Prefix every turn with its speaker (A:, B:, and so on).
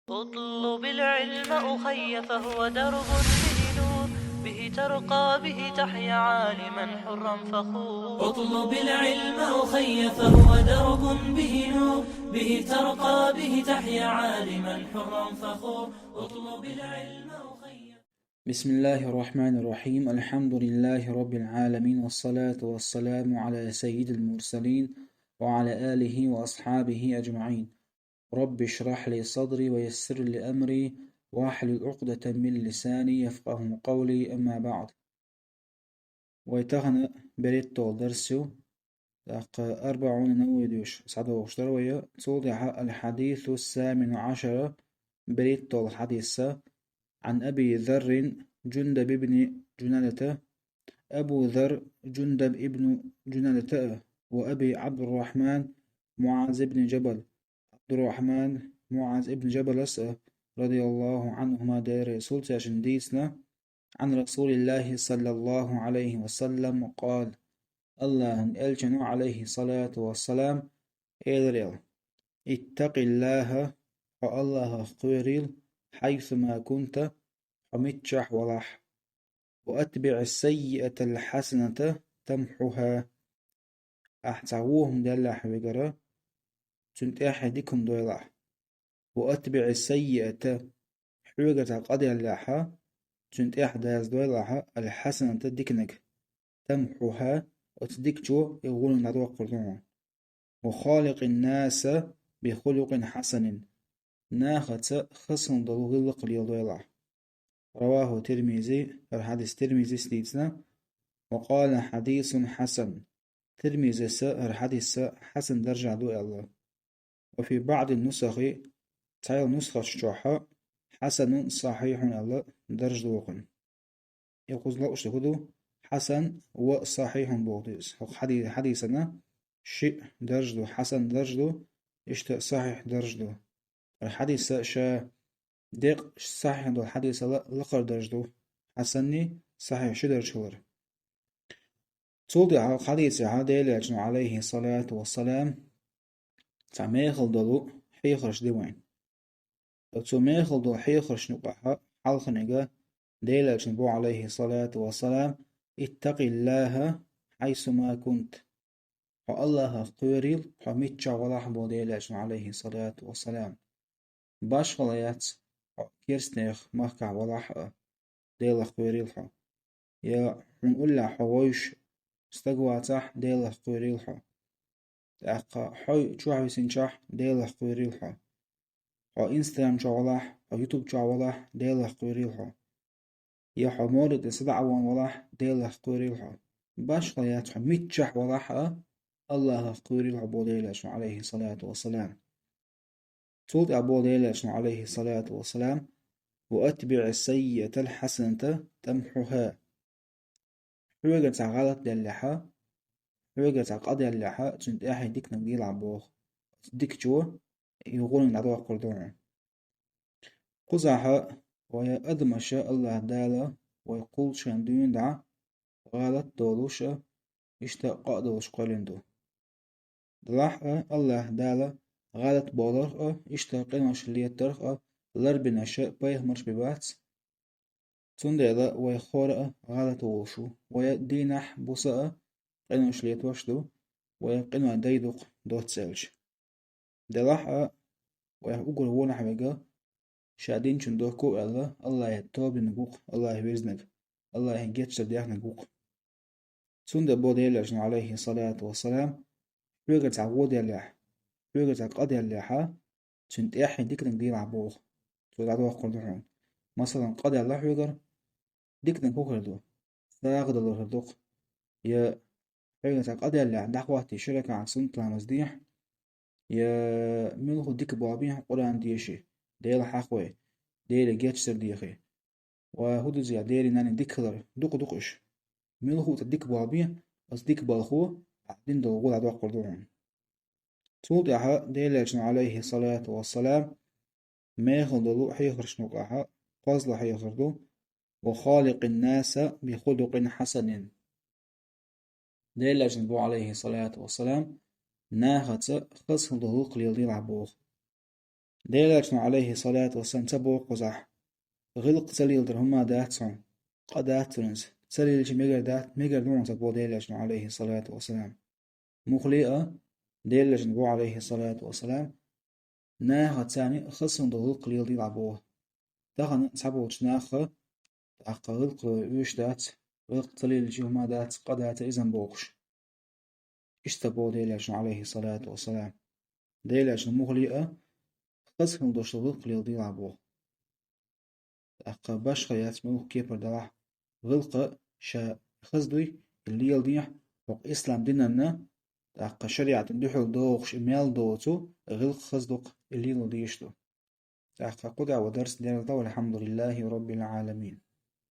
A: اطلب العلم أخي فهو درب به نور، به ترقى به تحيا عالما حرا فخور.
B: اطلب العلم أخي فهو درب به نور، به ترقى به تحيا عالما حرا فخور. اطلب العلم أخي.
C: بسم الله الرحمن الرحيم. الحمد لله رب العالمين، والصلاة والسلام على سيد المرسلين وعلى آله وأصحابه أجمعين. رب اشرح لي صدري ويسر لي أمري واحلل عقدة من لساني يفقه قولي. أما بعد، ويتغنى بريتو درسو 40 نويدوش سعد وشتروية توضح الحديث 18 بريتو الحديث عن أبي ذر جندب بن جنادة. أبو ذر جندب ابن جنادة، وأبي عبد الرحمن معاذ بن جبل. عبد الرحمن معاذ بن جبل رضي الله عنهما دير رسول تاشنديسنا عن رسول الله صلى الله عليه وسلم قال: الله ألجن عليه الصلاة والسلام إيدريل اتق الله فالله قيريل حيثما كنت ومتشح ولح، وأتبع السيئة الحسنة تمحها. أحتعوهم دلح وقرا تنت أحدكم دولح، وأتبع السيئة حوغة قد اللحا تنت أحداز دولح الحسنة ديكنك تمحها وتديكجو يقولون ندوق قردون. وخالق الناس بخلق حسن ناخت خصن ضلغلق ليضولح. رواه ترمذي، الحديث ترمذي ستيتنا، وقال حديث حسن. ترمذي الحديث حسن درجة دو الله. وفي بعض النسخ تعال نسخة شجوحة حسن صحيح الله درجة وقن. يقول لا أشتكدو حسن وصحيح بوضيس حديثنا شيء درجة حسن درجة اشتاء صحيح درجة. الحديث شا ديق صحيح دو الحديث لقر درجدو حسني صحيح شدر شلر. تولدي الحديث ديل عليه الصلاة والسلام تعميخل دلو حيخرش ديوين. تعميخل دلو حيخرش نقاها حلق نقا ديل بو عليه الصلاة والسلام اتق الله حيثما كنت. فالله قيريل حميتشا ولاح بو ديل عليه الصلاة والسلام باش فلايات كيرستنيخ مخكع ولاح ديلخ قيريلحو يا حنقول حوايش استقواتح ديلخ قيريلحو تأقا حوي تشوح سنشاح ديلخ قيريلحو حو انستغرام شوالح حو يوتيوب شوالح ديلخ قيريلحو يا حو مورد صدعوان ولاح ديلخ قيريلحو باش فلايات حو ميتشح ولاح الله قيريلحو بو ديلش عليه الصلاة والسلام. تولد أبو ديلش عليه الصلاة والسلام وأتبع السيئة الحسنة تمحها. حوجة غلط دلحة حوجة قد اللحة تنت أحد ديك نقيل عبوخ ديك جو يقولون عدو قردون قزحة ويا أدمش الله دالة ويقول شاندون دع غلط دولوش اشتاق دولوش قولندو دلحة الله دالة غلط بولرق اشتاقين وشلية ترق لربنا شاء بيه مرش ببات تندلا ويخورأ غلط ووشو ويا دينح بوسأ قنو شليت وشدو ويقنو ديدوق دوت سيلج دلحة ويقول هو نحوجا شادين شندوكو الله يتوب نقوق الله يوزنك الله يجيتش ديح نقوق تند بوديلج عليه الصلاة والسلام حوجة تعود يلح حوجة تقضي يلحا تنت احي ديك ندير عبوخ تود عدو قردحون مثلا قضي الله حوجر ديك نقوق هردو ثاغد الله هردوق يا حوجة قضي يلح دحواتي شركة عن سنت لامزديح يا ملخو ديك بوابين قرآن ديشي ديل حقوي ديل جيتش سر ديخي وهدو زي ديري ناني ديكلر دوقش ملخو تديك بوابين بس ديك بالخو عدين دلغول عدو قردوهم. تولد أحا ديل عليه الصلاة والسلام ميخل دلو حيخرش نقاها قازل حيخردو وخالق الناس بخلق حسن. ديل بو عليه الصلاة والسلام ناخت خص دلو قليل عبوخ ديلاتنا عليه الصلاة والسلام تبو قزح غلق تليل درهما داتهم قدات ترنس تليل ميجر دون تبو ديلاتنا عليه الصلاة والسلام مخليئة ديلاتنا بو عليه الصلاة والسلام ناها تاني خصن دغلق ليل دي لعبوه دغن تبو تناخ أقا غلق ويش دات غلق تليل جيهما دات قدات إذن بوقش اشتبو ديلاتنا عليه الصلاة والسلام ديلاتنا مخليئة خصن دوش غلق ليل دي لعبوه أقا باش خيات ملوك كيبر دلع غلق شا خزدوي اللي يلديح وق إسلام ديننا أقا شريعة دحول دوغش إميال دوتو غلق خزدوق اللي يلديشتو أقا قدع ودرس ديال الحمد لله رب العالمين.